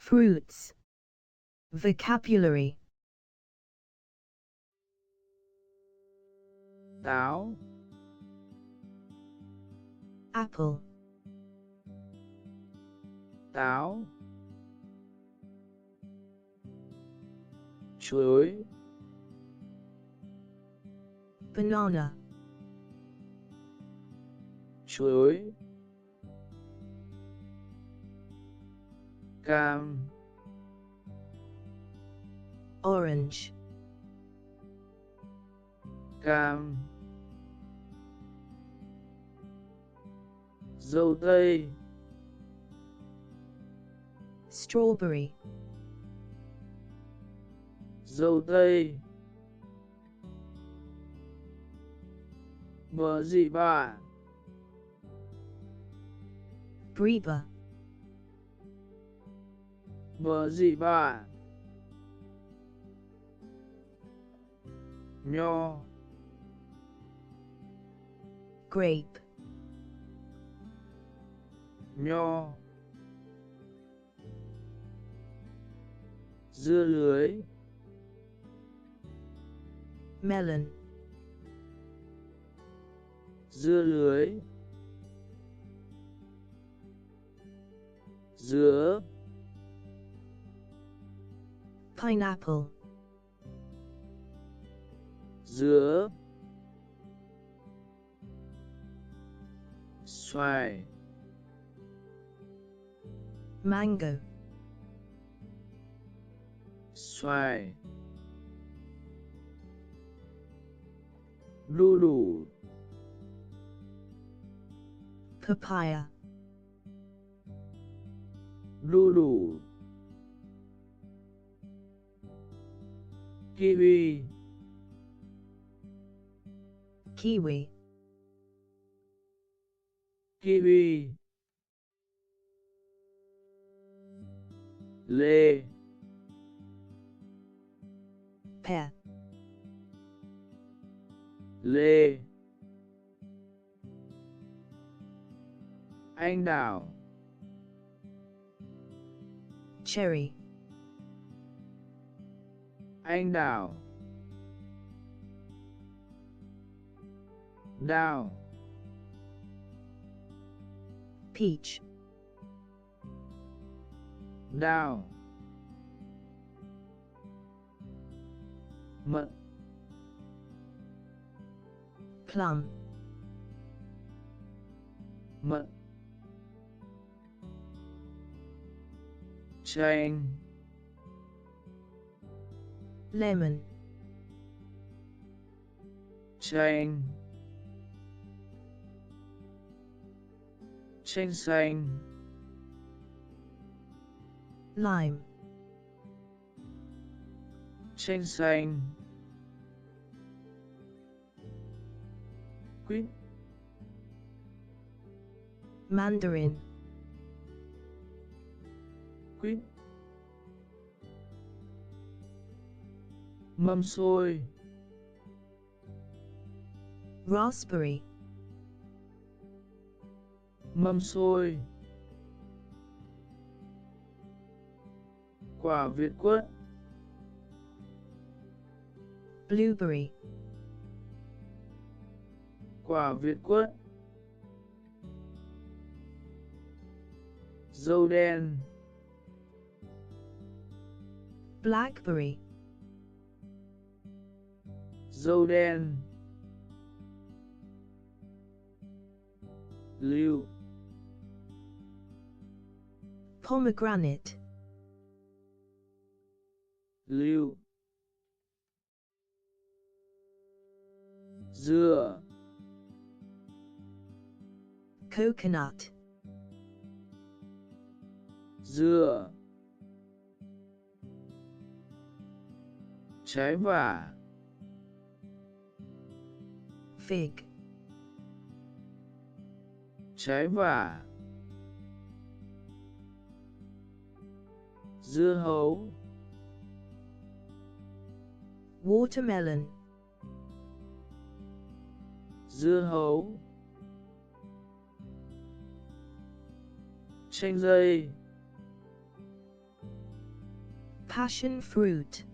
Fruits. Vocabulary. Táo. Apple. Táo. Chuối. Banana. Chuối. Cam. Orange. Cam. Dâu tây. Strawberry. Dâu tây. Bờ gì bạn? Breba. Bờ gì bạn? Nho. Grape. Nho. Dưa lưới. Melon. Dưa lưới. Dứa. Pineapple. Dứa. Xoài. Mango. Xoài. Đu đủ. Papaya. Đu đủ. Kiwi. Kiwi. Kiwi. Lê. Pear. Lê. Anh đào. Cherry. Anh đào. Đào. Peach. Đào. Mận. Plum. Mận. Chanh. Lemon. Chanh. Chanh xanh. Lime. Chanh xanh. Quýt. Mandarin. Quýt. Mâm xôi. Raspberry. Mâm xôi. Quả việt quất. Blueberry. Quả việt quất. Dâu đen. Blackberry. Dâu đen. Lựu. Pomegranate. Lựu. Dừa. Coconut. Dừa. Trái vả. Fig. Trái vả. Dưa hấu. Watermelon. Dưa hấu. Chanh dây. Passion fruit.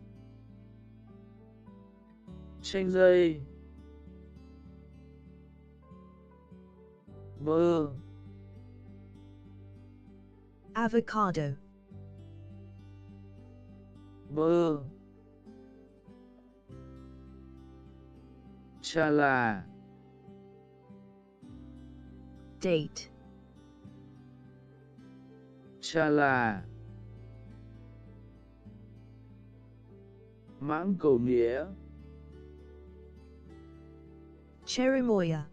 chanh dây, bơ, Avocado. bơ, trà là, Date. trà là, mãng cầu nĩa, Cherimoya.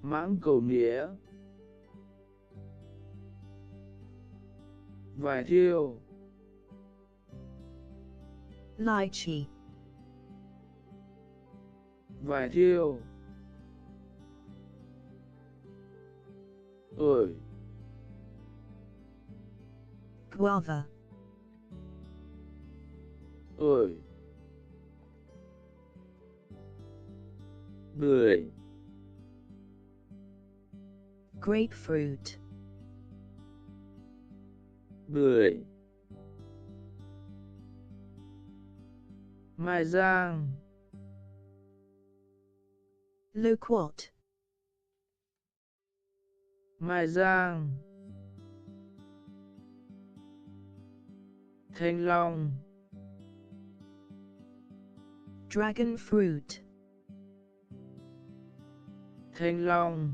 mãng cầu nĩa, vải thiêu, Lychee. vải thiêu, ổi, Guava. ổi, bưởi, Grapefruit. bưởi, mai giang, Loquat. mai giang, thanh long, Dragon fruit. thanh long,